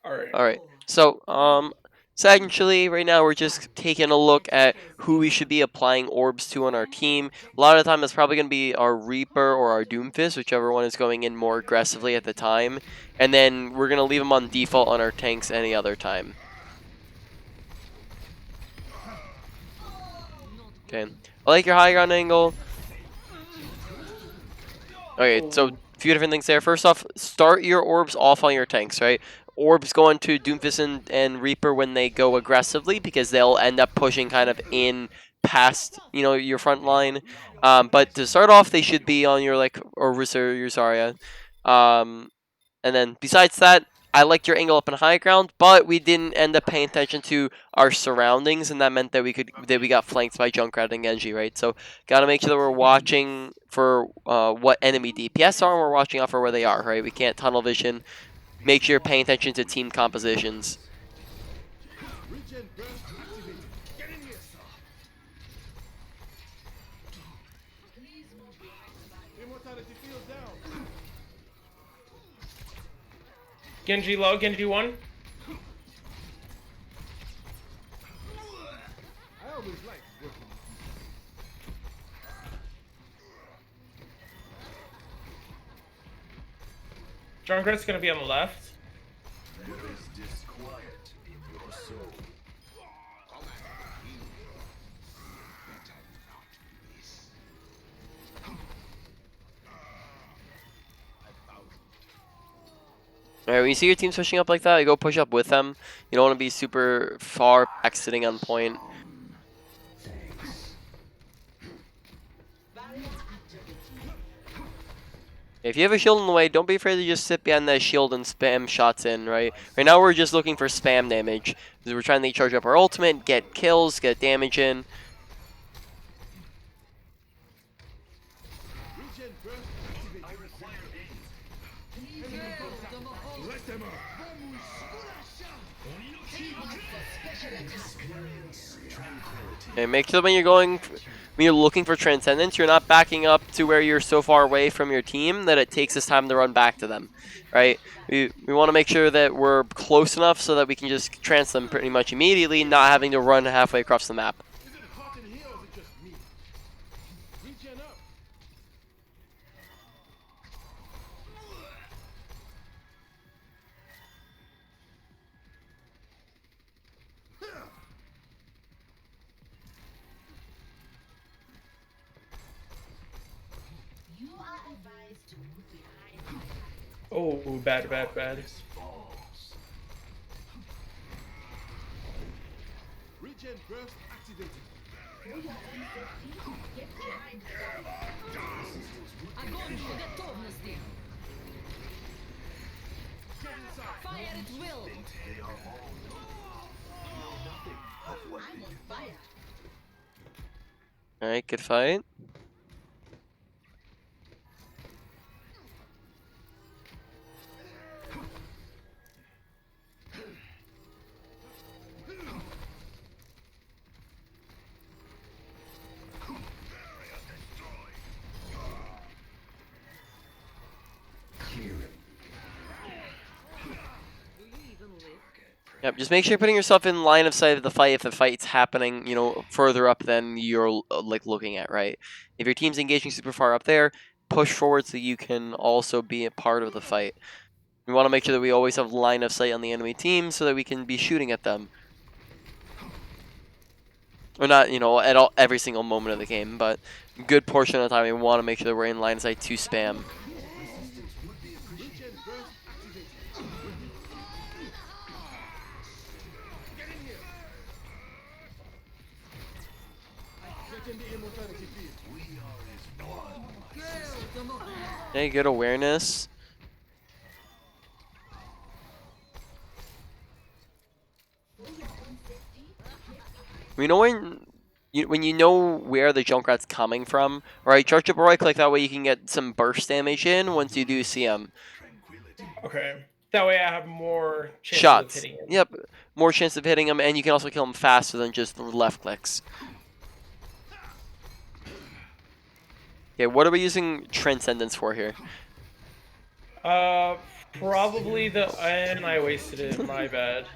Alright. Alright, so, essentially, right now we're just taking a look at who we should be applying orbs to on our team. A lot of the time it's probably going to be our Reaper or our Doomfist, whichever one is going in more aggressively at the time. And then we're going to leave them on default on our tanks any other time. Okay, I like your high ground angle. Okay, so a few different things there. First off, start your orbs off on your tanks, right? Orbs go into Doomfist and Reaper when they go aggressively because they'll end up pushing kind of in past, your front line. But to start off, they should be on your, like, Orvis or your Zarya. And then besides that, I liked your angle up in high ground, but we didn't end up paying attention to our surroundings, and that meant that we got flanked by Junkrat and Genji, right? So gotta make sure that we're watching for what enemy DPS are, and we're watching out for where they are, right? We can't tunnel vision. Make sure you're paying attention to team compositions. Genji low, Genji 1. Junkrat's gonna be on the left. Alright, when you see your team pushing up like that, you go push up with them. You don't want to be super far back sitting on point. If you have a shield in the way, don't be afraid to just sit behind that shield and spam shots in, right? Right now we're just looking for spam damage. Because we're trying to charge up our ultimate, get kills, get damage in. Okay, make sure when you're looking for Transcendence, you're not backing up to where you're so far away from your team that it takes us time to run back to them, right? We want to make sure that we're close enough so that we can just trance them pretty much immediately, not having to run halfway across the map. Oh, bad. Alright, good fight. Yep, just make sure you're putting yourself in line of sight of the fight if the fight's happening, further up than you're like looking at, right? If your team's engaging super far up there, push forward so you can also be a part of the fight. We want to make sure that we always have line of sight on the enemy team so that we can be shooting at them. Or not, at every single moment of the game, but a good portion of the time we want to make sure that we're in line of sight to spam. Okay, good awareness. You know when you know where the Junkrat's coming from, right? Charge up a right click, that way you can get some burst damage in once you do see him. Okay. That way I have more chances Shots. of hitting him. Yep, more chance of hitting him, and you can also kill him faster than just left clicks. Okay, what are we using Transcendence for here? Probably and I wasted it. My bad.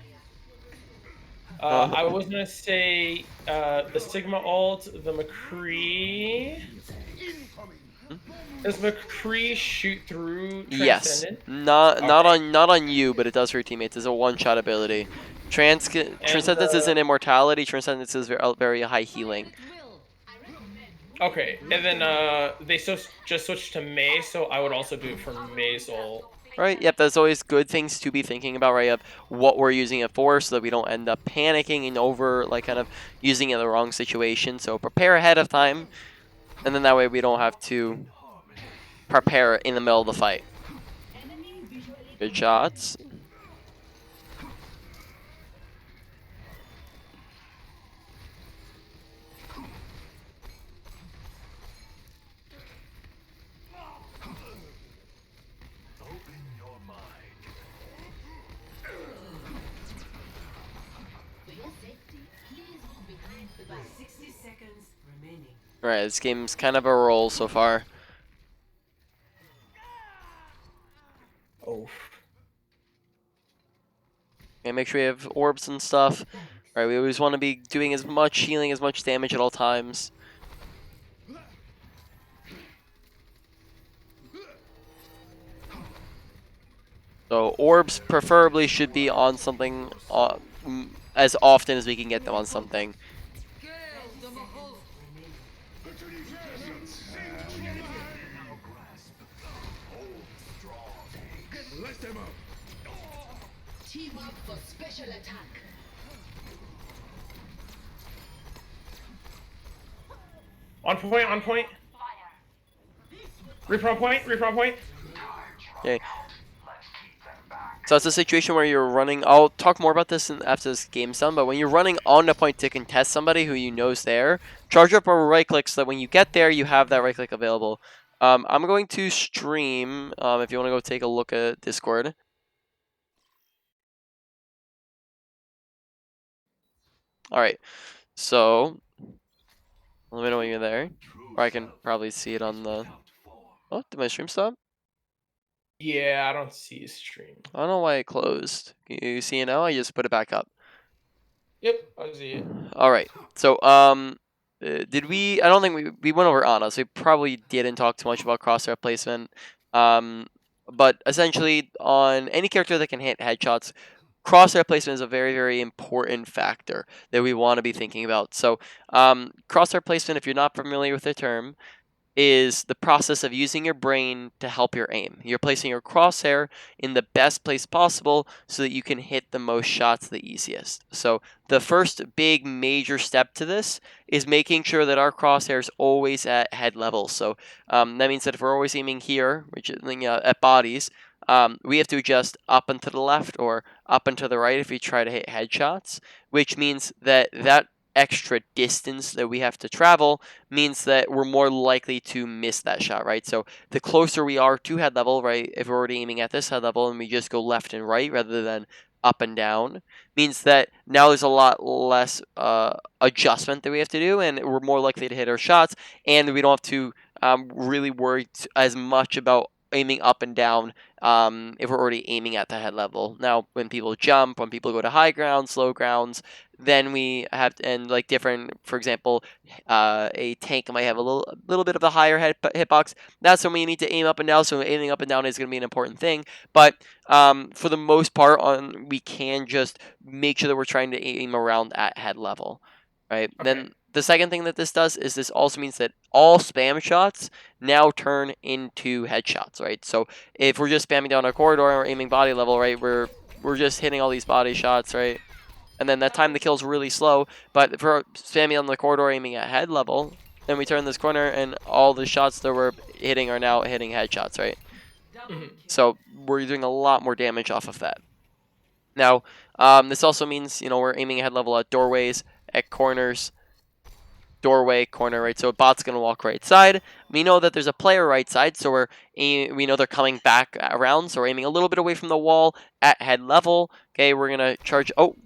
I was gonna say the Sigma ult, the McCree. Does McCree shoot through Yes, Transcendent? not Okay. not on you, but it does for your teammates. It's a one-shot ability. And Transcendence isn't immortality. Transcendence is very high healing. okay, and then they just switched to May, so I would also do it for May's ult. Right, yep, that's always good things to be thinking about, right, of what we're using it for so that we don't end up panicking and kind of using it in the wrong situation. So prepare ahead of time, and then that way we don't have to prepare in the middle of the fight. Good shots. Right, this game's kind of a roll so far. Oh. Okay, make sure we have orbs and stuff. Right, we always want to be doing as much healing, as much damage at all times. So orbs preferably should be on something as often as we can get them on something. On point, on point. Reaper on point, Reaper on point. Okay. So it's a situation where you're running. I'll talk more about this after this game's done. But when you're running on the point to contest somebody who you know's there, charge up a right click so that when you get there, you have that right click available. I'm going to stream. If you want to go take a look at Discord. All right. So let me know when you're there, or I can probably see it on the. Oh, did my stream stop? Yeah, I don't see his stream. I don't know why it closed. You see it now? I just put it back up. Yep, I see it. All right. So, did we? I don't think we went over Ana, so we probably didn't talk too much about crosshair placement. But essentially, on any character that can hit headshots, crosshair placement is a very important factor that we want to be thinking about. So, crosshair placement, if you're not familiar with the term, is the process of using your brain to help your aim. You're placing your crosshair in the best place possible so that you can hit the most shots the easiest. So the first big major step to this is making sure that our crosshair is always at head level. So that means that if we're always aiming here, which is at bodies, we have to adjust up and to the left or up and to the right if we try to hit headshots, which means that extra distance that we have to travel means that we're more likely to miss that shot, right? So the closer we are to head level, right, if we're already aiming at this head level and we just go left and right rather than up and down, means that now there's a lot less adjustment that we have to do, and we're more likely to hit our shots, and we don't have to really worry as much about aiming up and down if we're already aiming at the head level. Now, when people jump, when people go to high ground, slow grounds, then we have and like different. For example, a tank might have a little bit of a higher hitbox. That's when we need to aim up and down. So aiming up and down is going to be an important thing. But for the most part, we can just make sure that we're trying to aim around at head level, right? Okay. Then the second thing that this does is this also means that all spam shots now turn into headshots, right? So if we're just spamming down a corridor or aiming body level, right, we're just hitting all these body shots, right? And then that time the kill is really slow. But if we're spamming on the corridor aiming at head level, then we turn this corner and all the shots that we're hitting are now hitting headshots, right? So we're doing a lot more damage off of that. Now, this also means, we're aiming at head level at doorways, at corners, doorway, corner, right? So a bot's going to walk right side. We know that there's a player right side, so we know they're coming back around, so we're aiming a little bit away from the wall at head level. Okay, we're going to charge. Oh,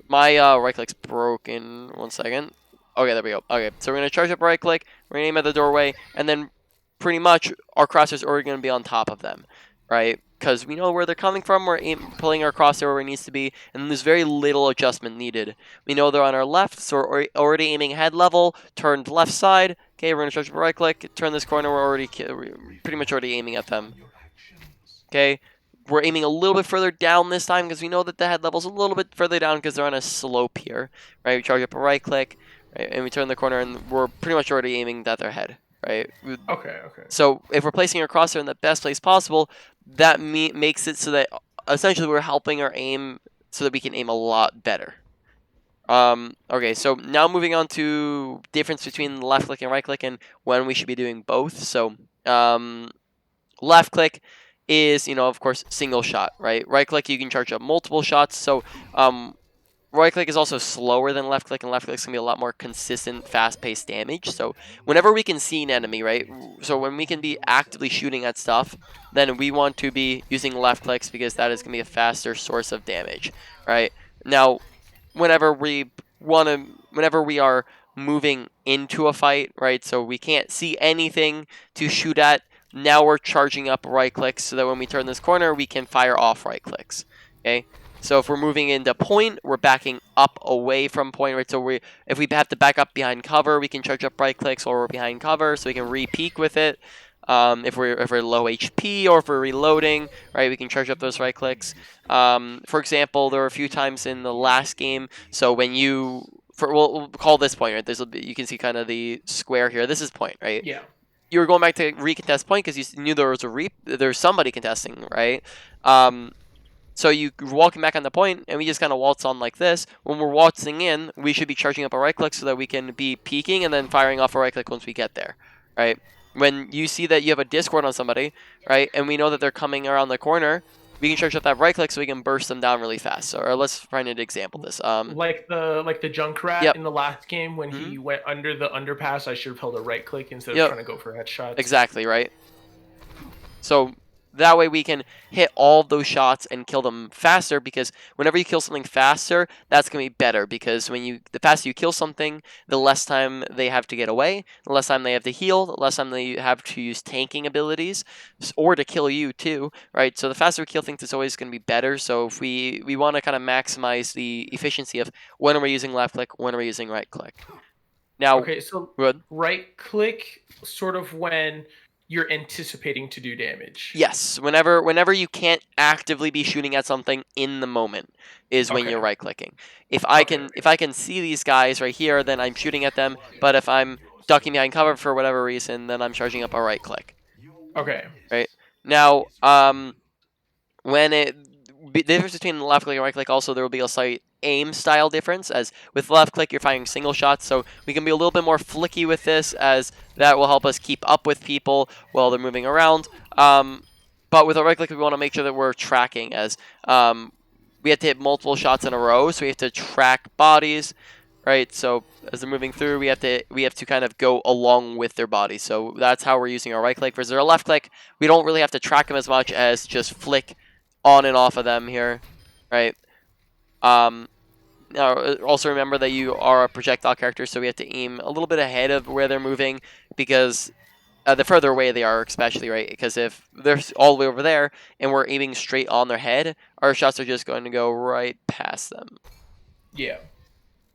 my right click's broken. 1 second. Okay, there we go. Okay, so we're going to charge up right click. We're going to aim at the doorway, and then pretty much our crosshairs are already going to be on top of them, right? because we know where they're coming from. We're pulling our crosshair where it needs to be, and there's very little adjustment needed. We know they're on our left, so we're already aiming head level, turned left side. Okay, we're going to charge up a right click, turn this corner, we're pretty much already aiming at them. Okay, we're aiming a little bit further down this time because we know that the head level's a little bit further down because they're on a slope here, right? We charge up a right click, right, and we turn the corner, and we're pretty much already aiming at their head, right? Okay. Okay. So if we're placing our crosshair in the best place possible, that makes it so that essentially we're helping our aim so that we can aim a lot better. Okay, so now moving on to difference between left click and right click and when we should be doing both. So left click is, of course, single shot, right? Right click, you can charge up multiple shots. So right click is also slower than left click, and left click is going to be a lot more consistent, fast-paced damage. So whenever we can see an enemy, right? So when we can be actively shooting at stuff, then we want to be using left clicks because that is going to be a faster source of damage, right? Now, whenever we are moving into a fight, right? So we can't see anything to shoot at. Now we're charging up right clicks so that when we turn this corner, we can fire off right clicks. Okay. So if we're moving into point, we're backing up away from point, right? So if we have to back up behind cover, we can charge up right clicks or we're behind cover, so we can re-peek with it. If we're low HP or if we're reloading, right, we can charge up those right clicks. For example, there were a few times in the last game. So when we'll call this point, right? You can see kind of the square here. This is point, right? Yeah. You were going back to recontest point because you knew there was there's somebody contesting, right? So you're walking back on the point, and we just kind of waltz on like this. When we're waltzing in, we should be charging up a right click so that we can be peeking and then firing off a right click once we get there, right? When you see that you have a discord on somebody, right, and we know that they're coming around the corner, we can charge up that right click so we can burst them down really fast. So, or let's find an example of this. Like the Junkrat Yep. in the last game when he went under the underpass, I should have held a right click instead of trying to go for headshots. Exactly, right? So that way we can hit all of those shots and kill them faster, because whenever you kill something faster, that's going to be better, because the faster you kill something, the less time they have to get away, the less time they have to heal, the less time they have to use tanking abilities or to kill you too, right? So the faster we kill things, it's always going to be better. So if we want to kind of maximize the efficiency of when are we using left click, when are we using right click. Now, okay, so good. Right click sort of when you're anticipating to do damage. Yes, whenever you can't actively be shooting at something in the moment is when you're right clicking. If I can see these guys right here, then I'm shooting at them. But if I'm ducking behind cover for whatever reason, then I'm charging up a right click. Okay. Right now, the difference between left click and right click, also there will be a slight aim style difference, as with left click you're firing single shots, so we can be a little bit more flicky with this, as that will help us keep up with people while they're moving around. But with a right click we want to make sure that we're tracking, as we have to hit multiple shots in a row, so we have to track bodies, right? So as they're moving through, we have to kind of go along with their body. So that's how we're using our right click. Versus our left click, we don't really have to track them as much as just flick on and off of them here, right? Now, also remember that you are a projectile character, so we have to aim a little bit ahead of where they're moving, because the further away they are, especially, right? Because if they're all the way over there and we're aiming straight on their head, our shots are just going to go right past them. Yeah.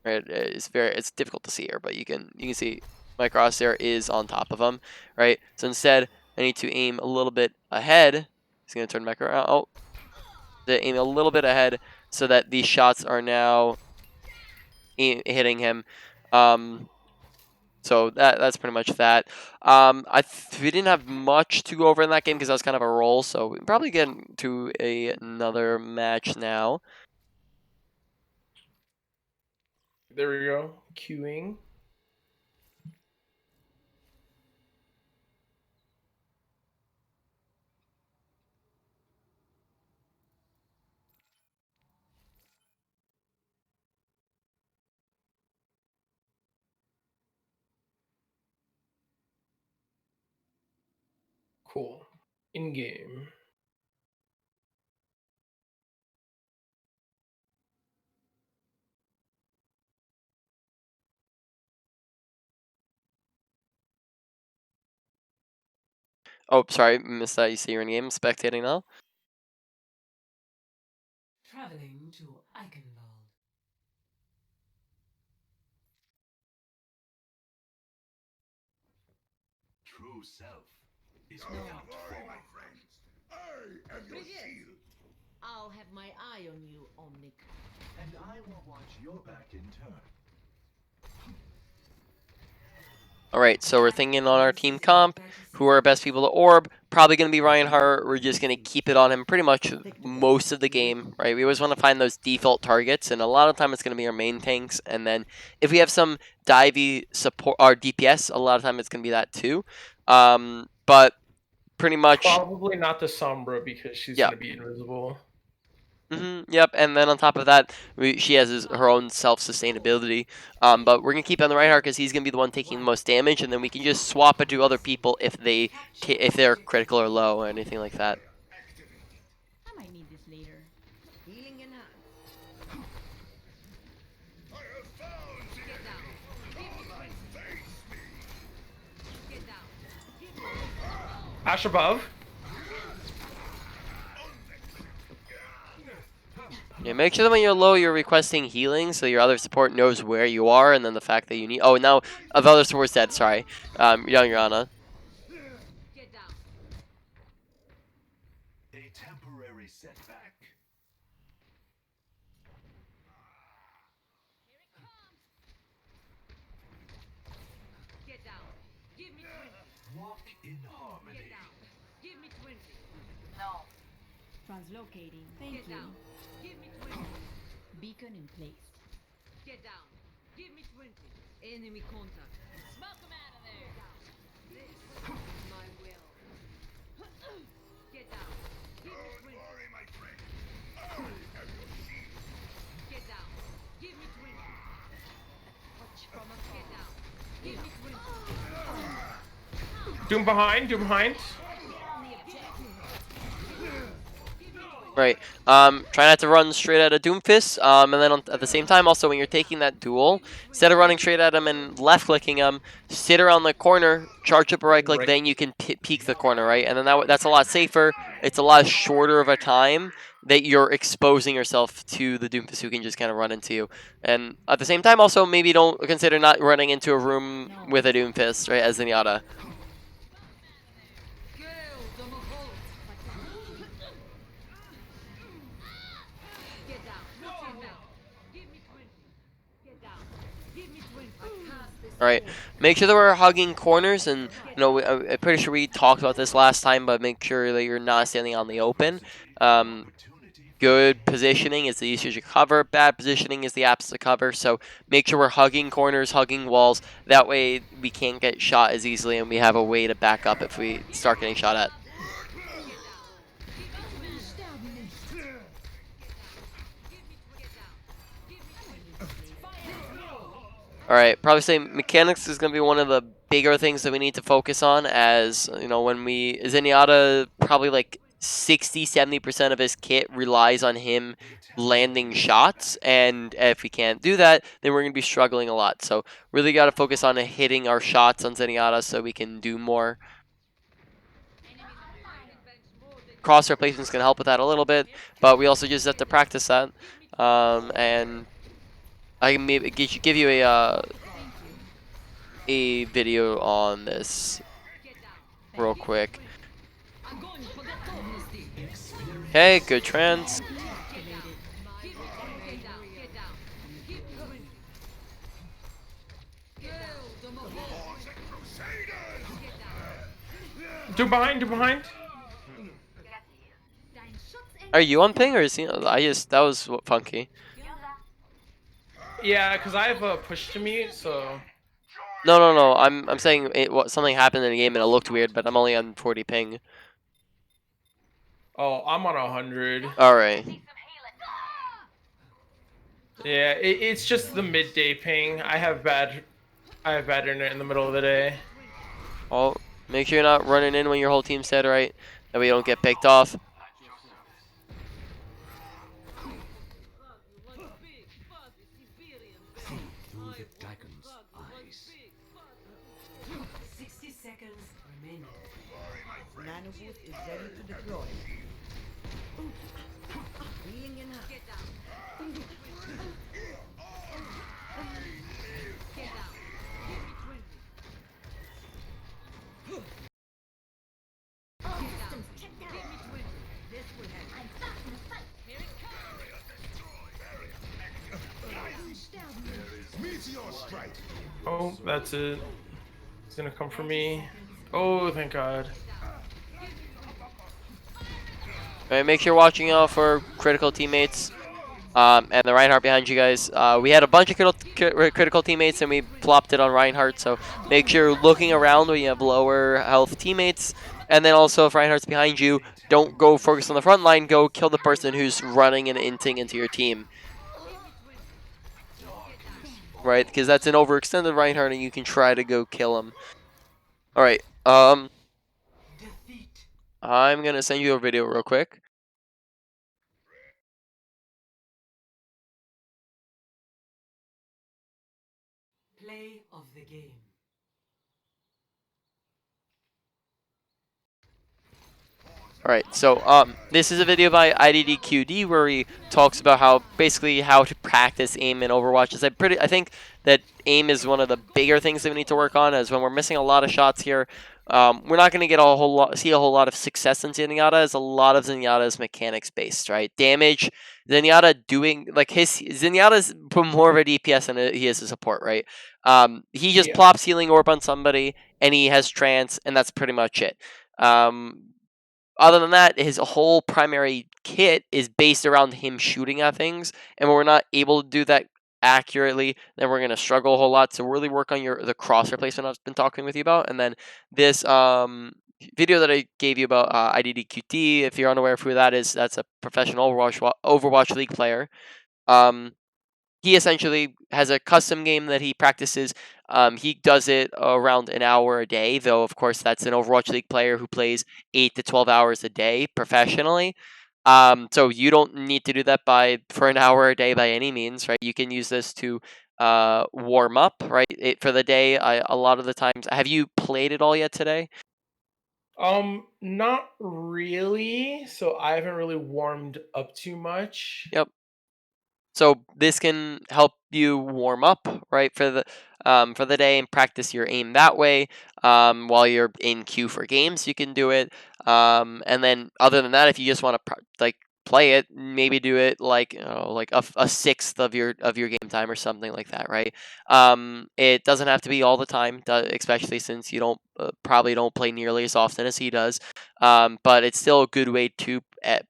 Right? It's difficult to see here, but you can see my crosshair is on top of them, right? So instead, I need to aim a little bit ahead. He's gonna turn back around. Oh, to aim a little bit ahead so that these shots are now hitting him. So that's pretty much that. We didn't have much to go over in that game because that was kind of a roll. So we can probably get into another match now. There we go. Queuing. Cool. In game. Oh, sorry, missed that. You see you're in game spectating now. Traveling to Eichenwald. True self is without form. My friends, I am your shield. I'll have my eye on you, Omnic. And I will watch your back in turn. Alright, so we're thinking on our team comp. Who are our best people to orb? Probably going to be Reinhardt. We're just going to keep it on him pretty much most of the game, right? We always want to find those default targets, and a lot of time it's going to be our main tanks. And then if we have some divey support, or DPS, a lot of time it's going to be that too. But pretty much... Probably not the Sombra because she's Yeah. going to be invisible. Yep, and then on top of that, she has her own self-sustainability. But we're going to keep on the Reinhardt because he's going to be the one taking the most damage, and then we can just swap it to other people if they're critical or low or anything like that. I might need this later. Healing in hand. I have found the Get down. Come and face me. Get down. Ash above. Yeah, make sure that when you're low, you're requesting healing, so your other support knows where you are, and then the fact that you need... Oh, now, of other support's dead, sorry. Zenyatta. Get down. A temporary setback. Get down. Give me 20. Walk in harmony. Get down. Give me 20. Translocating. Thank Get you. down. Give me 20. Beacon in place. Get down. Give me 20. Enemy contact. Smoke him out of there. This is my will. Get down. Give me 20. Worry, my friend. I am your shield. Get down. Give me 20. Watch from afar. Get down. Give me 20. Doom behind, Doom behind. Right. Try not to run straight at a Doomfist, and then at the same time, also when you're taking that duel, instead of running straight at him and left-clicking him, sit around the corner, charge up a right-click, then you can peek the corner, right? And then that's a lot safer. It's a lot shorter of a time that you're exposing yourself to the Doomfist who can just kind of run into you. And at the same time, also maybe don't consider not running into a room with a Doomfist, right, as Zenyatta. Get down. Get down. Give me 20. Get down. Give me 20. I cast this. All right, make sure that we're hugging corners, and I'm pretty sure we talked about this last time, but make sure that you're not standing on the open. Good positioning is the usage of cover. Bad positioning is the absence of cover. So make sure we're hugging corners, hugging walls. That way we can't get shot as easily, and we have a way to back up if we start getting shot at. Alright, probably say mechanics is going to be one of the bigger things that we need to focus on, as, you know, when Zenyatta, probably like 60-70% of his kit relies on him landing shots, and if we can't do that, then we're going to be struggling a lot. So really got to focus on hitting our shots on Zenyatta so we can do more. Crosshair placement is going to help with that a little bit, but we also just have to practice that. And I can maybe give you a video on this real quick. Okay, good trans. Doom behind, Doom behind. Are you on ping or is he? That was funky. Yeah, because I have a push to me, so. No. I'm saying something happened in the game and it looked weird, but I'm only on 40 ping. Oh, I'm on 100. All right. Yeah, it's just the midday ping. I have bad internet in the middle of the day. Oh, make sure you're not running in when your whole team's dead, right? That way you don't get picked off. Through the dragon's eyes. 60 seconds remaining. Nanoboost is ready to deploy. Healing enough. Get down. Get down. Give me 20. Systems checked out. Give me 20. This will help. I'm back in the fight. Here it comes. Meteor strike. Oh, that's it. It's gonna come for me. Oh, thank God. Alright, make sure you're watching out for critical teammates. And the Reinhardt behind you guys. We had a bunch of critical teammates and we plopped it on Reinhardt, so make sure you're looking around when you have lower health teammates. And then also, if Reinhardt's behind you, don't go focus on the front line, go kill the person who's running and inting into your team. Right, because that's an overextended Reinhardt and you can try to go kill him. Alright, Defeat. I'm gonna send you a video real quick. Play of the game. Alright, so this is a video by IDDQD where he talks about how to practice aim in Overwatch. I think that aim is one of the bigger things that we need to work on, as when we're missing a lot of shots here, we're not going to get see a whole lot of success in Zenyatta, as a lot of Zenyatta is mechanics based, right? Damage, Zenyatta doing like Zenyatta's more of a DPS than he is a support, right? He just plops healing orb on somebody and he has trance, and that's pretty much it. Other than that, his whole primary kit is based around him shooting at things, and when we're not able to do that accurately, then we're going to struggle a whole lot. So really work on the crosshair placement I've been talking with you about. And then this video that I gave you about IDDQT, if you're unaware of who that is, that's a professional Overwatch League player. He essentially has a custom game that he practices. He does it around an hour a day, though, of course, that's an Overwatch League player who plays 8 to 12 hours a day professionally. So you don't need to do that for an hour a day by any means, right? You can use this to warm up, right? For the day, a lot of the times. Have you played it all yet today? Not really. So I haven't really warmed up too much. Yep. So this can help you warm up, right, for the day and practice your aim that way. While you're in queue for games, you can do it. And then other than that, if you just want to play it, maybe do it like a sixth of your game time or something like that, right? It doesn't have to be all the time, especially since you probably don't play nearly as often as he does. But it's still a good way to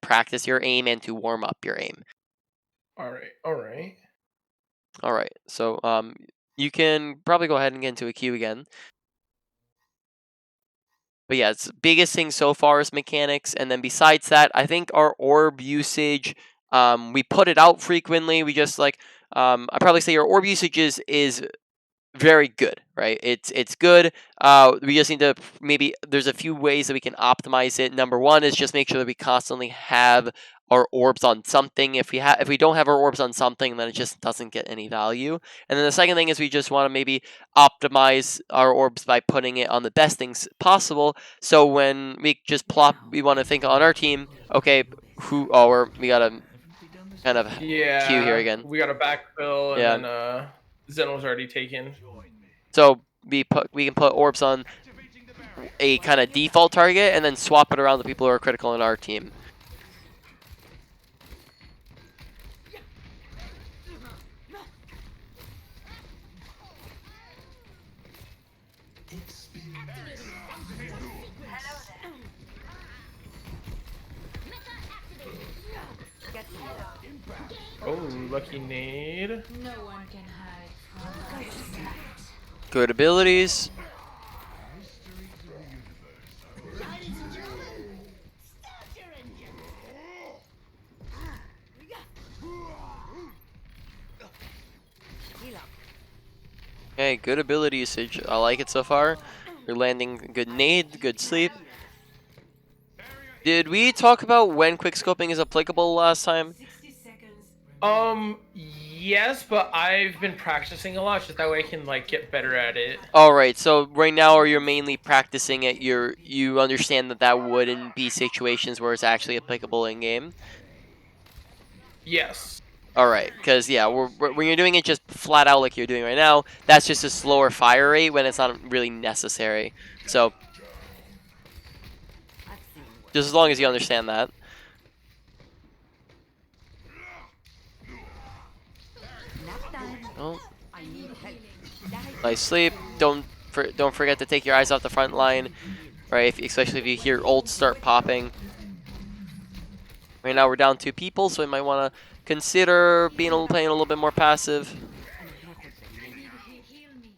practice your aim and to warm up your aim. All right. So you can probably go ahead and get into a queue again. But yeah, it's biggest thing so far is mechanics, and then besides that, I think our orb usage, we put it out frequently. We just I probably say our orb usage is very good, right? It's good. We just need to there's a few ways that we can optimize it. Number one is just make sure that we constantly have our orbs on something. If we don't have our orbs on something, then it just doesn't get any value. And then the second thing is we just want to maybe optimize our orbs by putting it on the best things possible. So when we just plop, we want to think on our team, okay, we gotta kind of queue here again. We got a backfill, and then Zen was already taken. So we can put orbs on a kind of default target and then swap it around the people who are critical in our team. Oh, lucky nade. No one can hide from us. Good abilities. Okay, good ability usage. I like it so far. You're landing good nade, good sleep. Did we talk about when quickscoping is applicable last time? 60 seconds. Yes, but I've been practicing a lot, just that way I can get better at it. All right. So right now, are you mainly practicing it? You understand that wouldn't be situations where it's actually applicable in game. Yes. All right, because yeah, when you're doing it just flat out like you're doing right now, that's just a slower fire rate when it's not really necessary. So I've seen worse. just as long as you understand that. Nap time. Oh, I need help. nice sleep. Don't forget to take your eyes off the front line, right? Especially if you hear ults start popping. Right now we're down 2 people, so we might want to consider playing a little bit more passive. Heal me. I need healing.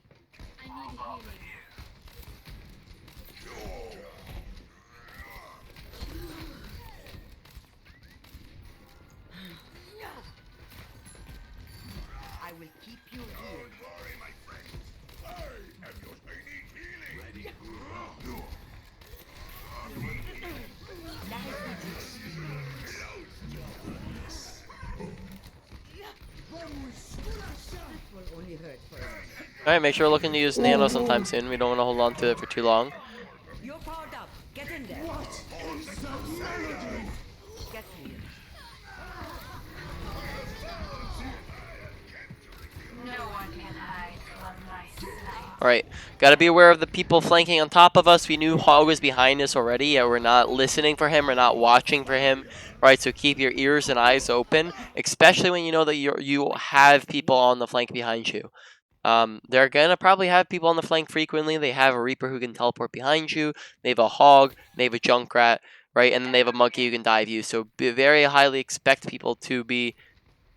I will keep you healed. Glory, my friends. I am your tiny healing. Ready. Will only hurt for a moment. All right, make sure we're looking to use Nano sometime soon. We don't want to hold on to it for too long. You're powered up. Get in there. Get healed. No one can hide from my sight. All right, got to be aware of the people flanking on top of us. We knew Hog was behind us already. Yeah, we're not listening for him. We're not watching for him. Right, so keep your ears and eyes open, especially when you know that you have people on the flank behind you. They're gonna probably have people on the flank frequently. They have a Reaper who can teleport behind you. They have a Hog. They have a Junkrat, right? And then they have a Monkey who can dive you. So very highly expect people to be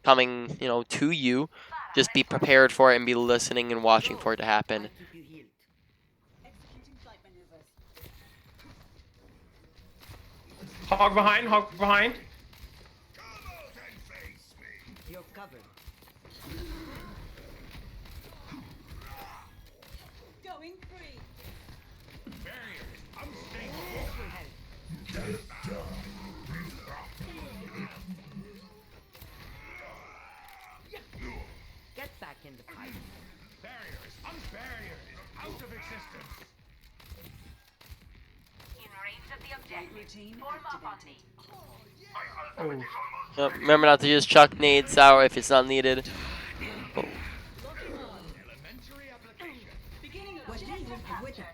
coming, to you. Just be prepared for it and be listening and watching for it to happen. Keep you healed. Hog behind. Hog behind. Come out and face me. You're covered. Going free. Barriers unstable. This will help. Get back in the fight. Barriers unbarriered. Out of existence. In range of the objective. Routine form up on me. Oh. Yep, remember not to just chuck nades out if it's not needed. Elementary application. Beginning of What do you objective want with it? capture.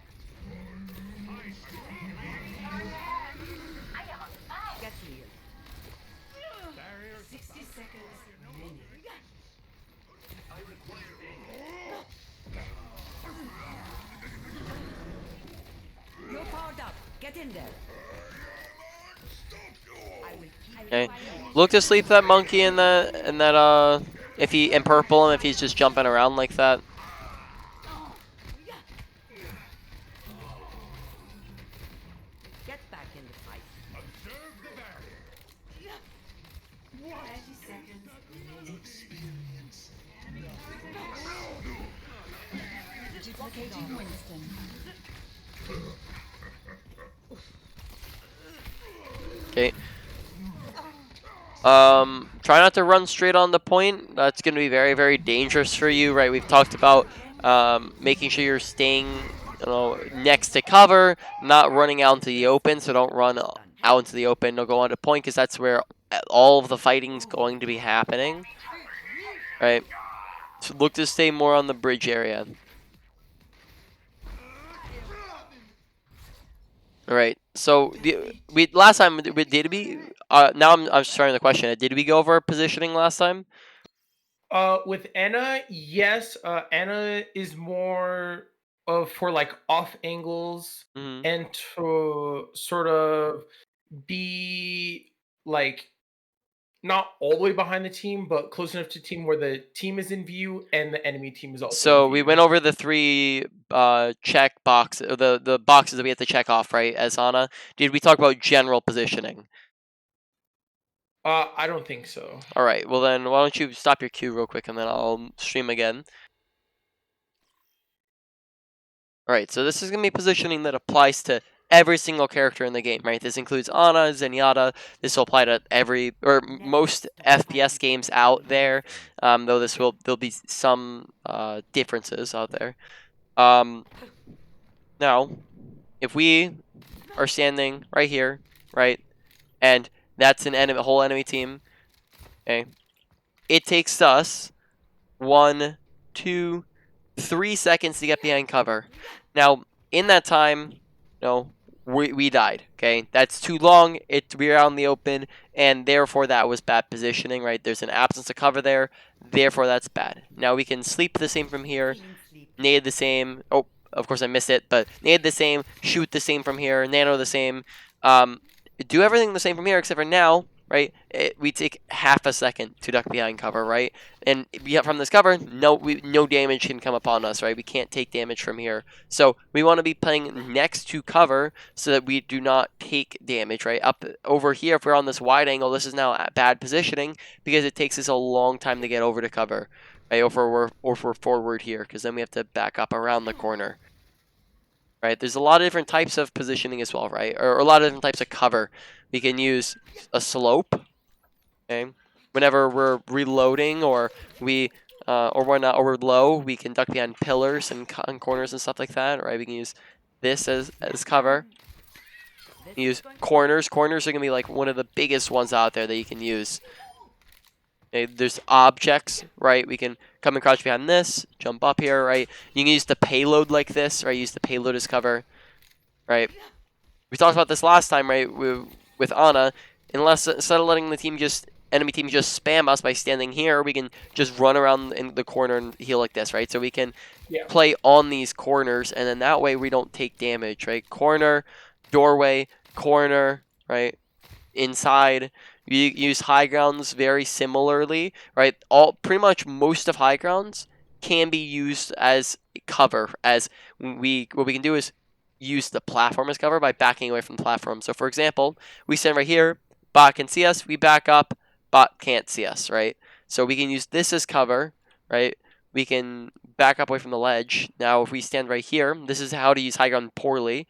I am on fire. Get healed. Barriers 60 seconds remaining. You're powered up. Get in there. I will keep Okay, look to sleep that monkey in that if he and purple him if he's just jumping around like that. Get back in the fight. observe the barrier. 30 seconds remaining. Duplicating Winston. Okay. Try not to run straight on the point. That's going to be very, very dangerous for you, right? We've talked about making sure you're staying, next to cover, not running out into the open. So don't run out into the open. Don't go onto point because that's where all of the fighting's going to be happening, right? So look to stay more on the bridge area. All right. So we last time did we? Now I'm starting the question. Did we go over positioning last time? With Anna, yes. Anna is more of for like off angles Mhm. and to sort of be like not all the way behind the team, but close enough to team where the team is in view and the enemy team is also. So in we view. went over the 3 check boxes, the boxes that we have to check off, right? As Anna, did we talk about general positioning? I don't think so. All right. Well then, why don't you stop your queue real quick and then I'll stream again. All right. So this is gonna be positioning that applies to every single character in the game, right? This includes Ana, Zenyatta. This will apply to every or most FPS games out there. Though there'll be some differences out there. Now, if we are standing right here, right, and that's a whole enemy team, Okay. It takes us 1, 2, 3 seconds to get behind cover. Now, in that time, we died. Okay, that's too long. We're out in the open, and therefore that was bad positioning. Right? There's an absence of cover there. Therefore, that's bad. Now we can sleep the same from here. Nade the same. Oh, of course I missed it, but nade the same. Shoot the same from here. Nano the same. Do everything the same from here, except for now. Right? We take half a second to duck behind cover. Right? And from this cover, no damage can come upon us, right? We can't take damage from here. So we want to be playing next to cover so that we do not take damage, right? Up over here, if we're on this wide angle, this is now bad positioning because it takes us a long time to get over to cover, right? Or if we're forward here, because then we have to back up around the corner. Right, there's a lot of different types of positioning as well, right? Or a lot of different types of cover. We can use a slope, okay? Whenever we're reloading or we're low, we can duck behind pillars and corners and stuff like that, right? We can use this as cover. Use corners. Corners are gonna be like one of the biggest ones out there that you can use. Okay, there's objects, right? We can come and crouch behind this, jump up here, right? You can use the payload like this, right? Use the payload as cover, right? We talked about this last time, right? With Ana, instead of letting the enemy team just spam us by standing here, we can just run around in the corner and heal like this, right? So we can play on these corners, and then that way we don't take damage, right? Corner, doorway, corner, right? Inside. You use high grounds very similarly, right? Pretty much most of high grounds can be used as cover. What we can do is use the platform as cover by backing away from the platform. So for example, we stand right here, bot can see us, we back up, bot can't see us, right? So we can use this as cover, right? We can back up away from the ledge. Now if we stand right here, this is how to use high ground poorly.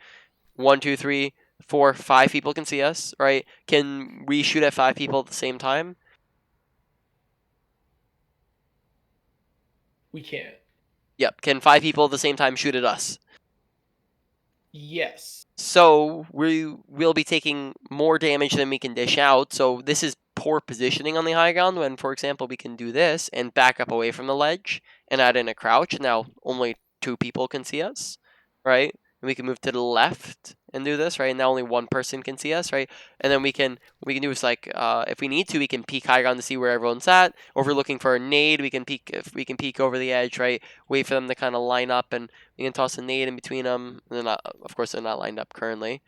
1, 2, 3, 4, 5 people can see us, right? Can we shoot at 5 people at the same time? We can't. Yep. Can 5 people at the same time shoot at us? Yes. So we will be taking more damage than we can dish out. So this is poor positioning on the high ground when, for example, we can do this and back up away from the ledge and add in a crouch. Now only 2 people can see us, right? And we can move to the left and do this, right? And now only 1 person can see us, right? And then we can do is like if we need to, we can peek high ground to see where everyone's at. Or if we're looking for a nade, we can peek over the edge, right? Wait for them to kind of line up, and we can toss a nade in between them. And they're not, of course, they're not lined up currently.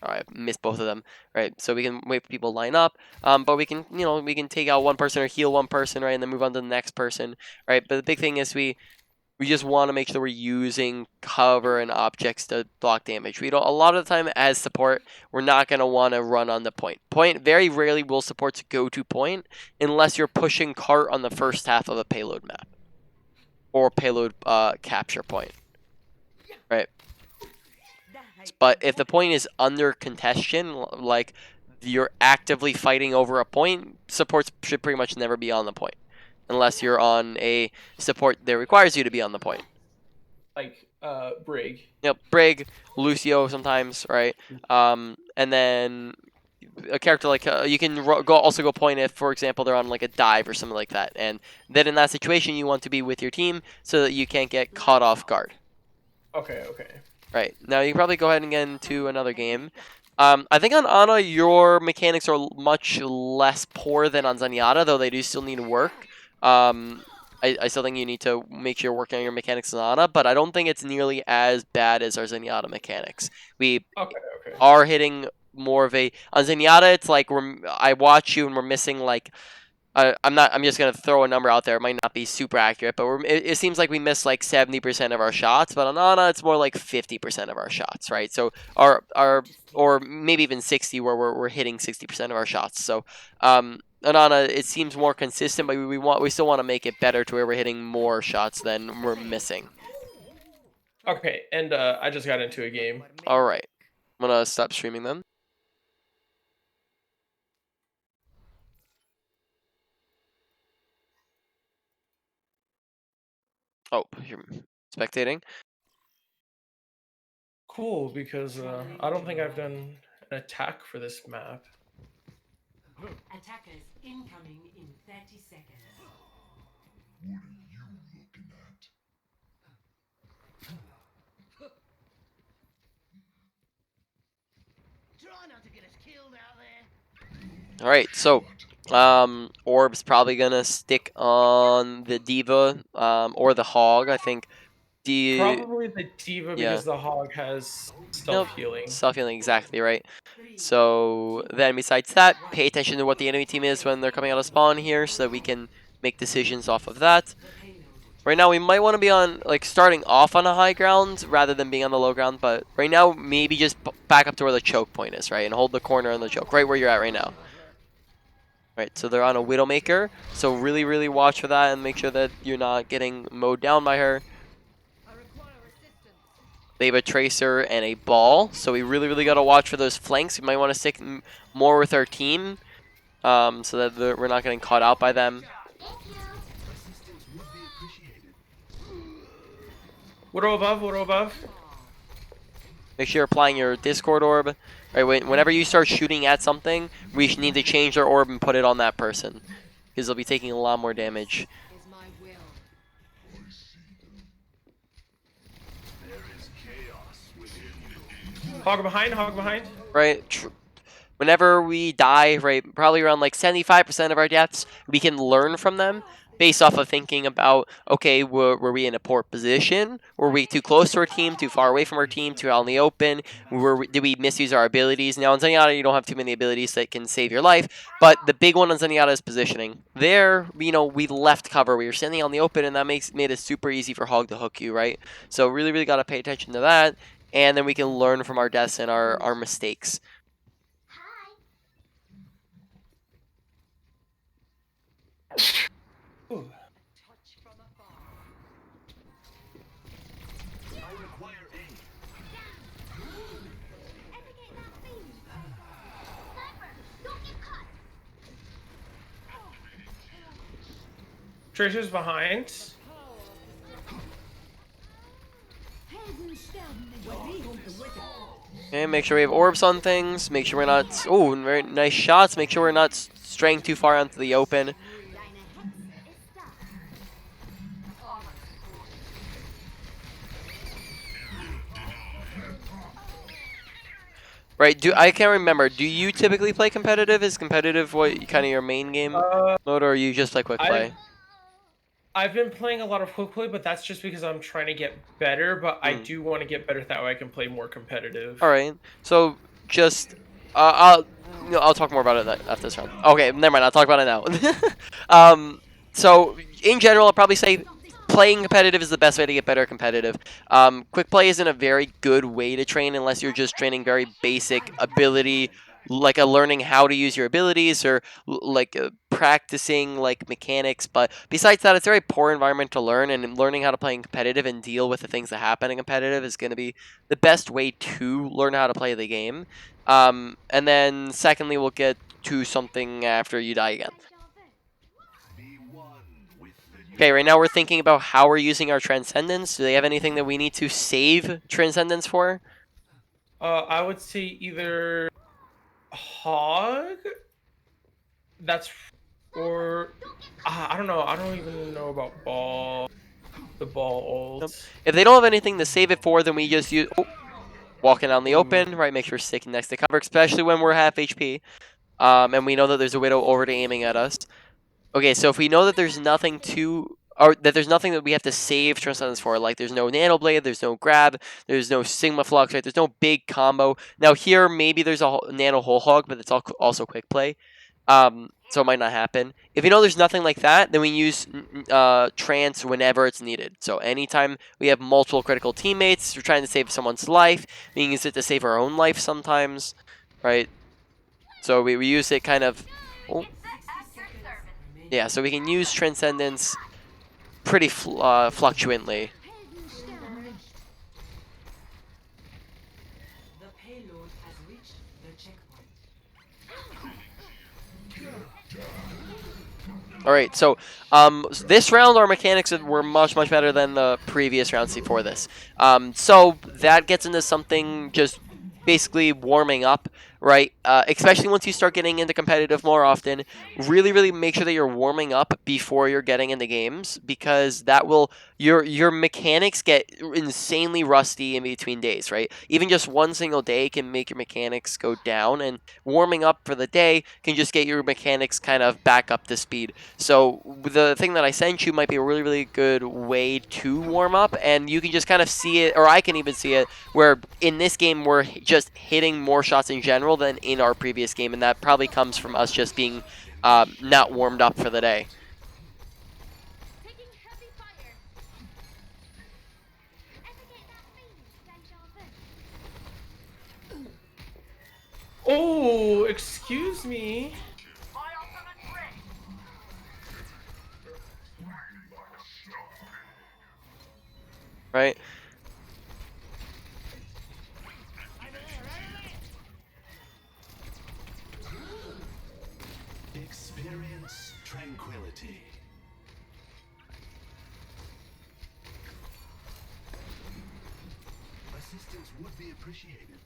All right, missed both of them. Right, so we can wait for people to line up, but we can, we can take out 1 person or heal 1 person, right, and then move on to the next person, right? But the big thing is we just want to make sure we're using cover and objects to block damage. We don't. A lot of the time, as support, we're not gonna want to run on the point. Point very rarely will support to go to point unless you're pushing cart on the first half of a payload map or payload capture point, right? But if the point is under contention, like you're actively fighting over a point, supports should pretty much never be on the point. Unless you're on a support that requires you to be on the point. Like Brig. Yep, Brig, Lucio sometimes, right? And then a character like you can also go point if, for example, they're on like a dive or something like that. And then in that situation, you want to be with your team so that you can't get caught off guard. Okay. Right, now you can probably go ahead and get into another game. I think on Ana, your mechanics are much less poor than on Zenyatta, though they do still need work. I still think you need to make sure you're working on your mechanics on Ana, but I don't think it's nearly as bad as our Zenyatta mechanics. We are hitting more of a... On Zenyatta, it's like I watch you and we're missing like... I'm just gonna throw a number out there. It might not be super accurate, but it seems like we miss like 70% of our shots. But on Ana, it's more like 50% of our shots, right? So or maybe even 60, where we're hitting 60% of our shots. So on Ana, it seems more consistent, but we still want to make it better to where we're hitting more shots than we're missing. Okay, and I just got into a game. All right, I'm gonna stop streaming then. Oh, you're spectating. Cool, because I don't think I've done an attack for this map. Attackers incoming in 30 seconds. What are you looking at? Try not to get us killed out there. All right, so Orb's probably gonna stick on the Diva or the Hog. I think Probably the Diva yeah. because the Hog has Nope. stealth healing. Self-healing, exactly right. So then besides that, pay attention to what the enemy team is when they're coming out of spawn here so that we can make decisions off of that. Right now we might want to be on, like, starting off on a high ground rather than being on the low ground, but right now maybe just back up to where the choke point is, right? And hold the corner on the choke, right where you're at right now. Right, so they're on a Widowmaker, so really, really watch for that and make sure that you're not getting mowed down by her. I require assistance. They have a Tracer and a Ball, so we really, really got to watch for those flanks. We might want to stick more with our team so that we're not getting caught out by them. Assistance would be appreciated. Widow above, Widow above. Make sure you're applying your Discord Orb. Right, whenever you start shooting at something, we need to change our orb and put it on that person, because they'll be taking a lot more damage. Is my will. I see them. There is chaos within you. Hog behind, Hog behind. Right? Whenever we die, right, probably around like 75% of our deaths, we can learn from them based off of thinking about, okay, were we in a poor position? Were we too close to our team, too far away from our team, too out in the open? Did we misuse our abilities? Now, in Zenyatta, you don't have too many abilities that can save your life, but the big one on Zenyatta is positioning. There, you know, we left cover. We were standing out in the open, and that made it super easy for Hog to hook you, right? So really, really got to pay attention to that, and then we can learn from our deaths and our mistakes. Ooh. I require aid. Tracer's behind. Okay, make sure we have orbs on things. Make sure we're not... Oh, very nice shots. Make sure we're not straying too far onto the open. Right, I can't remember. Do you typically play competitive? Is competitive what kind of your main game mode, or you just play quick play? I've been playing a lot of quick play, but that's just because I'm trying to get better. But I do want to get better that way I can play more competitive. All right. So just I'll talk more about it after this round. Okay, never mind. I'll talk about it now. So in general, I'll probably say playing competitive is the best way to get better at competitive. Quick play isn't a very good way to train unless you're just training very basic ability, like learning how to use your abilities or practicing like mechanics. But besides that, it's a very poor environment to learn, and learning how to play in competitive and deal with the things that happen in competitive is going to be the best way to learn how to play the game. And then secondly, we'll get to something after you die again. Okay, right now we're thinking about how we're using our Transcendence. Do they have anything that we need to save Transcendence for? I would say either Hog. That's or I don't know. I don't even know about Ball. The Ball ult. If they don't have anything to save it for, then we just use walking out in the open, right? Make sure we're sticking next to cover, especially when we're half HP, and we know that there's a Widow already aiming at us. Okay, so if we know that there's nothing that we have to save Transcendence for, like there's no Nano Blade, there's no Grab, there's no Sigma Flux, right? There's no big combo. Now here, maybe there's a Nano Whole Hog, but it's also quick play, so it might not happen. If you know there's nothing like that, then we use Trance whenever it's needed. So anytime we have multiple critical teammates, we're trying to save someone's life, we can use it to save our own life sometimes, right? So we use it kind of... Oh. Yeah, so we can use Transcendence pretty fluctuantly. The payload has reached the checkpoint. Alright, so this round our mechanics were much better than the previous rounds before this. So that gets into something just basically warming up, right? Especially once you start getting into competitive more often, really make sure that you're warming up before you're getting into games, because that will your mechanics get insanely rusty in between days, right? Even just one single day can make your mechanics go down, and warming up for the day can just get your mechanics kind of back up to speed. So the thing that I sent you might be a really good way to warm up, and you can just kind of see it, or I can even see it, where in this game we're just hitting more shots in general than in our previous game, and that probably comes from us just being not warmed up for the day. Taking heavy fire. Ever get that feeling of deja vu? Oh, excuse me. My ultimate's ready. Right? Experience tranquility. Assistance would be appreciated.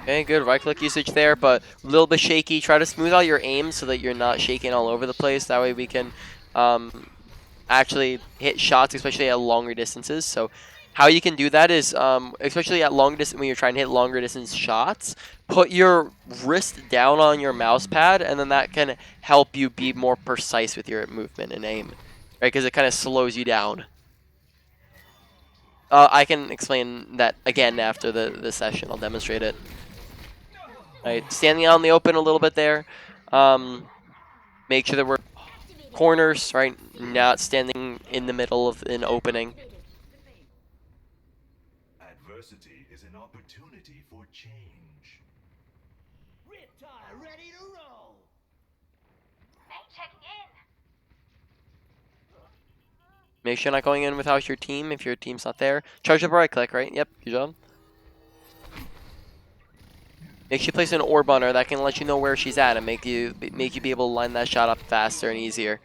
Okay, good right click usage there, but a little bit shaky. Try to smooth out your aim so that you're not shaking all over the place. That way we can actually hit shots, especially at longer distances. So how you can do that is, especially at long distance, when you're trying to hit longer distance shots, put your wrist down on your mouse pad, and then that can help you be more precise with your movement and aim, right? Because it kind of slows you down. I can explain that again after the session. I'll demonstrate it. Right, standing out in the open a little bit there. Make sure that we're corners, right? Not standing in the middle of an opening. Adversity is an opportunity for change. Ready to roll. Main checking in. Make sure you're not going in without your team if your team's not there. Charge up right click, right? Yep, good job. Make sure you place an orb on her. That can let you know where she's at and make you be able to line that shot up faster and easier.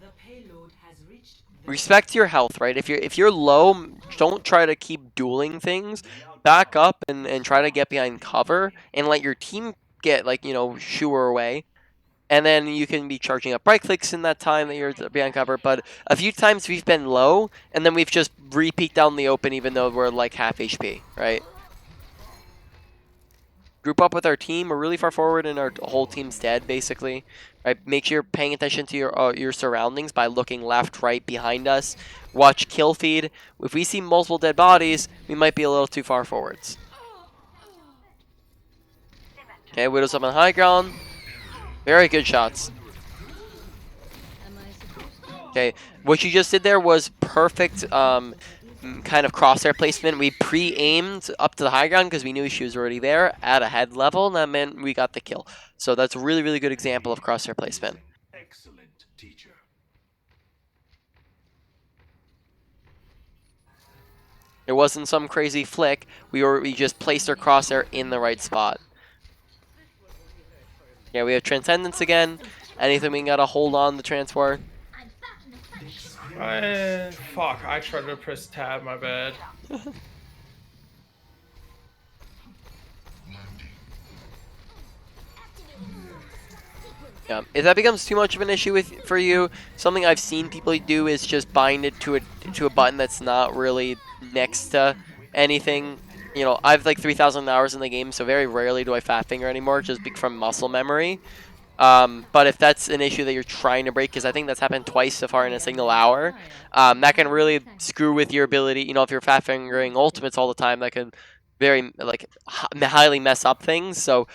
The payload has reached the Respect your health, right? If you're low, don't try to keep dueling things. Back up and try to get behind cover and let your team get, like, shoo her away. And then you can be charging up right clicks in that time that you're behind cover. But a few times we've been low, and then we've just re-peeked down the open even though we're like half HP, right? Group up with our team. We're really far forward and our whole team's dead, basically. Right? Make sure you're paying attention to your surroundings by looking left, right, behind us. Watch kill feed. If we see multiple dead bodies, we might be a little too far forwards. Okay, Widow's up on high ground. Very good shots. Okay, what you just did there was perfect kind of crosshair placement. We pre-aimed up to the high ground because we knew she was already there at a head level, and that meant we got the kill. So that's a really good example of crosshair placement. Excellent teacher. It wasn't some crazy flick. We just placed our crosshair in the right spot. Yeah, we have Transcendence again. Anything we gotta hold on the transport? Fuck, I tried to press tab, my bad. Yeah, if that becomes too much of an issue for you, something I've seen people do is just bind it to a button that's not really next to anything. I've like 3,000 hours in the game, so very rarely do I fat finger anymore, just from muscle memory. But if that's an issue that you're trying to break, because I think that's happened twice so far in a single hour, that can really screw with your ability. If you're fat fingering ultimates all the time, that can very highly mess up things. So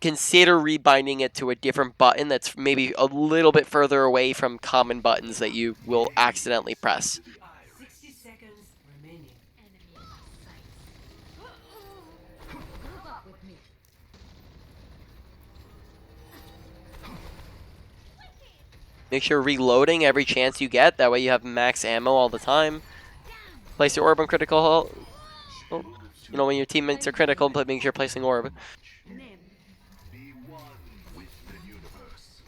consider rebinding it to a different button that's maybe a little bit further away from common buttons that you will accidentally press. 60 seconds remaining. Make sure reloading every chance you get. That way you have max ammo all the time. Place your orb on critical. When your teammates are critical, but make sure you're placing orb. Be one with the universe.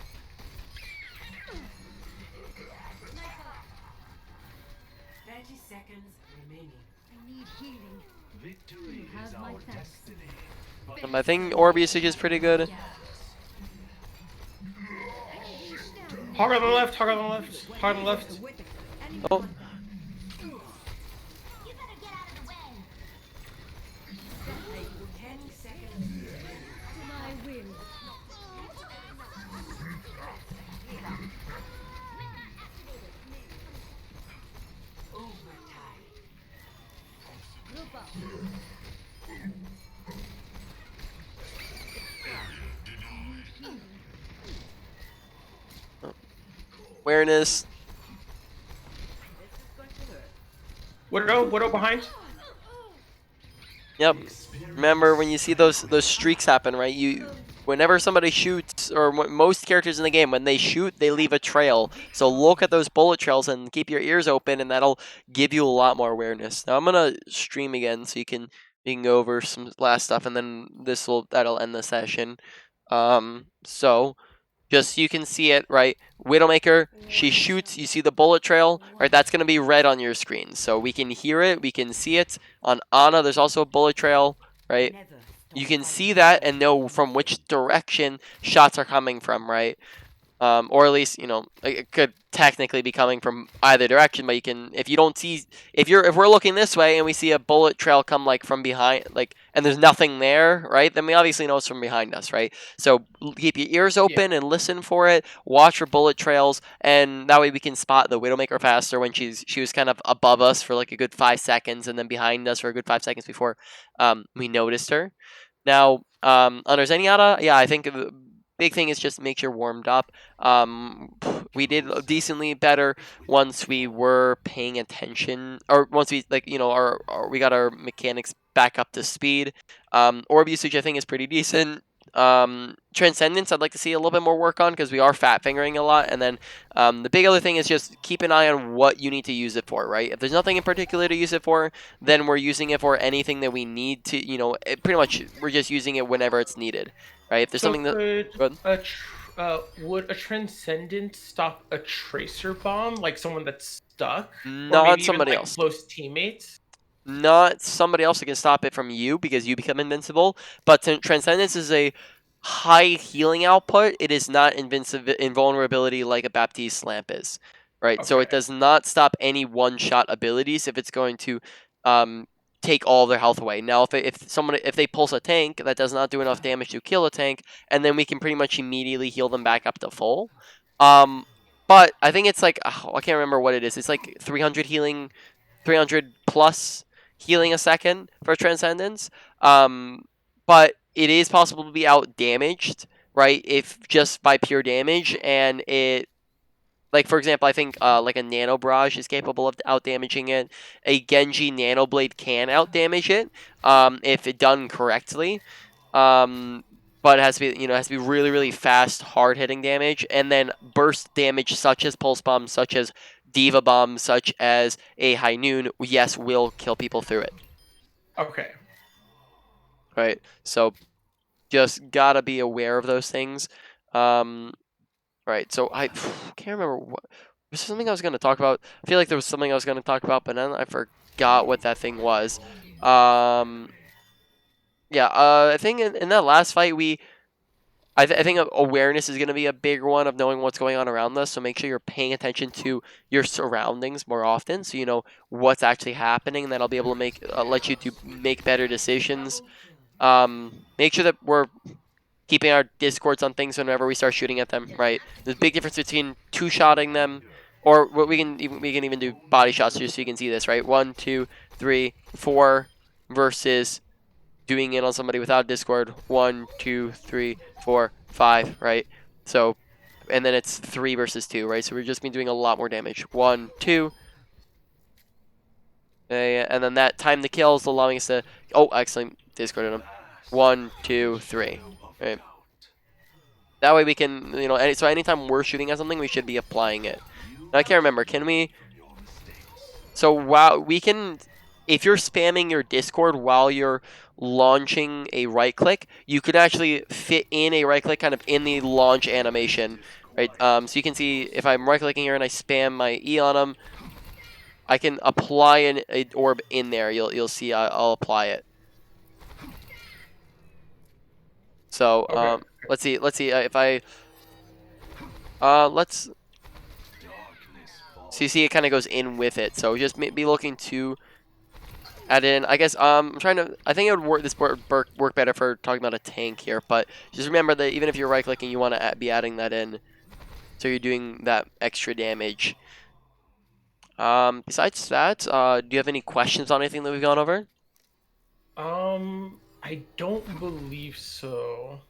need healing. Victory You have is my our thanks. destiny. I think orb usage is pretty good. Hog on the left, hog on the left, hog on the left. Enemy Oh. contact. You better get out of the way. 10 seconds. To my will. Overtime. Group up. Awareness. Widow behind. Yep. Remember when you see those streaks happen, right? Whenever somebody shoots, or most characters in the game, when they shoot, they leave a trail. So look at those bullet trails and keep your ears open, and that'll give you a lot more awareness. Now I'm gonna stream again so you can go over some last stuff, and then that'll end the session. So just so you can see it, right? Widowmaker, she shoots, you see the bullet trail, right? That's going to be red on your screen. So we can hear it, we can see it. On Ana, there's also a bullet trail, right? You can see that and know from which direction shots are coming from, right? Or at least, it could technically be coming from either direction, but you can, if you don't see, if we're looking this way and we see a bullet trail come like from behind, like, and there's nothing there, right? Then we obviously know it's from behind us, right? So keep your ears open and listen for it, watch for bullet trails, and that way we can spot the Widowmaker faster when she was kind of above us for like a good 5 seconds and then behind us for a good 5 seconds before we noticed her. Now, under Zenyatta, yeah, I think the big thing is just make sure warmed up. We did decently better once we were paying attention, or once we we got our mechanics back up to speed. Orb usage I think is pretty decent. Transcendence I'd like to see a little bit more work on because we are fat fingering a lot. And then the big other thing is just keep an eye on what you need to use it for, right? If there's nothing in particular to use it for, then we're using it for anything that we need to, pretty much we're just using it whenever it's needed, right? If there's something that... Would a transcendent stop a tracer bomb, like someone that's stuck, or Not maybe even somebody like else. close teammates? Not somebody else that can stop it from you because you become invincible. But Transcendence is a high healing output. It is not invulnerability like a Baptiste Lamp is, right? So it Okay. does not stop any one-shot abilities if it's going to take all their health away. Now, if they pulse a tank, that does not do enough damage to kill a tank, and then we can pretty much immediately heal them back up to full. But I think it's like, I can't remember what it is. It's like 300 healing, 300 plus healing a second for Transcendence. But it is possible to be out damaged, right? If just by pure damage, and it, like for example, I think like a Nano Barrage is capable of out damaging it. A Genji Nano Blade can out damage it, if it done correctly. But it has to be, it has to be really, really fast, hard hitting damage, and then burst damage such as Pulse Bomb, such as Diva Bomb, such as a High Noon, yes, will kill people through it. Okay. Right. So just gotta be aware of those things. Right. So I can't remember what was there something I was gonna talk about. I feel like there was something I was gonna talk about, but then I forgot what that thing was. Yeah. I think in that last fight I think awareness is going to be a big one of knowing what's going on around us. So make sure you're paying attention to your surroundings more often, so you know what's actually happening, and that'll be able to let you make better decisions. Make sure that we're keeping our discords on things whenever we start shooting at them. Right, there's a big difference between two-shotting them, or what we can even do body shots just so you can see this. Right, 1, 2, 3, 4 versus doing it on somebody without Discord. 1, 2, 3, 4, 5, right? So, and then it's 3 versus 2, right? So we've just been doing a lot more damage. 1, 2. And then that time to kill is allowing us to... Oh, actually, Discorded him. 1, 2, 3. Right? That way we can, so anytime we're shooting at something, we should be applying it. Now, I can't remember. Can we... So, wow, we can... If you're spamming your Discord while you're launching a right click, you could actually fit in a right click kind of in the launch animation, right? So you can see if I'm right clicking here and I spam my E on them, I can apply an orb in there. You'll see I'll apply it. So Okay. let's see if I let's Darkness falls. so you see it kind of goes in with it. So just be looking to add in. I guess I'm trying to. I think it would work. This work better for talking about a tank here. But just remember that even if you're right clicking, you want to be adding that in, so you're doing that extra damage. Besides that, do you have any questions on anything that we've gone over? I don't believe so.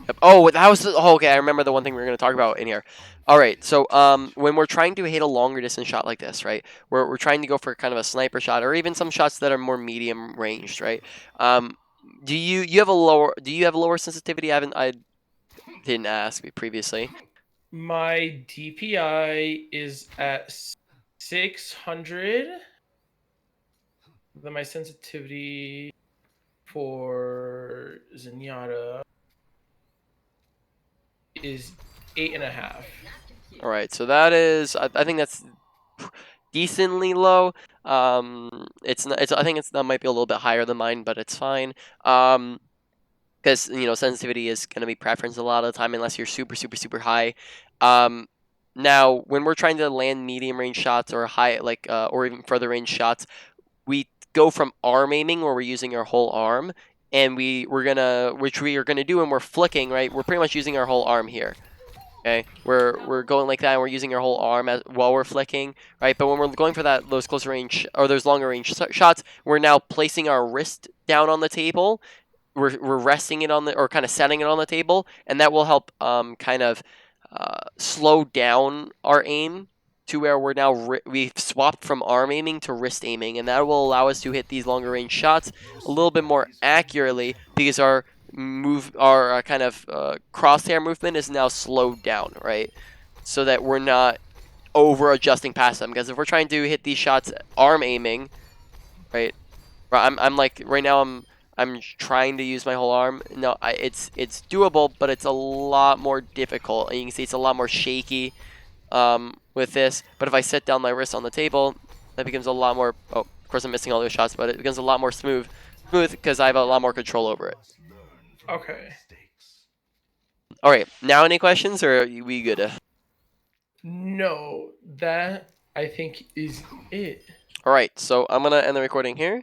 Yep. Oh, that was okay. I remember the one thing we were going to talk about in here. All right, so when we're trying to hit a longer distance shot like this, right? We're trying to go for kind of a sniper shot, or even some shots that are more medium ranged, right? Do you have a lower sensitivity? I didn't ask me previously. My DPI is at 600. Then my sensitivity for Zenyatta is 8.5. All right, so that is I think that's decently low. It's not. I think that might be a little bit higher than mine, but it's fine. Because sensitivity is going to be preference a lot of the time unless you're super high. Now when we're trying to land medium range shots or high or even further range shots, we go from arm aiming where we're using our whole arm, and which we are gonna do when we're flicking, right? We're pretty much using our whole arm here. Okay, we're going like that, and we're using our whole arm while we're flicking, right? But when we're going for those closer range or those longer range shots, we're now placing our wrist down on the table. We're resting it on or kind of setting it on the table, and that will help kind of slow down our aim to where we're now we've swapped from arm aiming to wrist aiming, and that will allow us to hit these longer range shots a little bit more accurately because our kind of crosshair movement is now slowed down, right? So that we're not over adjusting past them. Because if we're trying to hit these shots arm aiming, right? I'm like right now I'm trying to use my whole arm. No, it's doable, but it's a lot more difficult, and you can see it's a lot more shaky with this. But if I set down my wrist on the table, that becomes a lot more. Oh, of course I'm missing all those shots, but it becomes a lot more smooth because I have a lot more control over it. Must learn from Okay. mistakes. All right, now any questions, or are we good? No, that I think is it. All right, so I'm gonna end the recording here.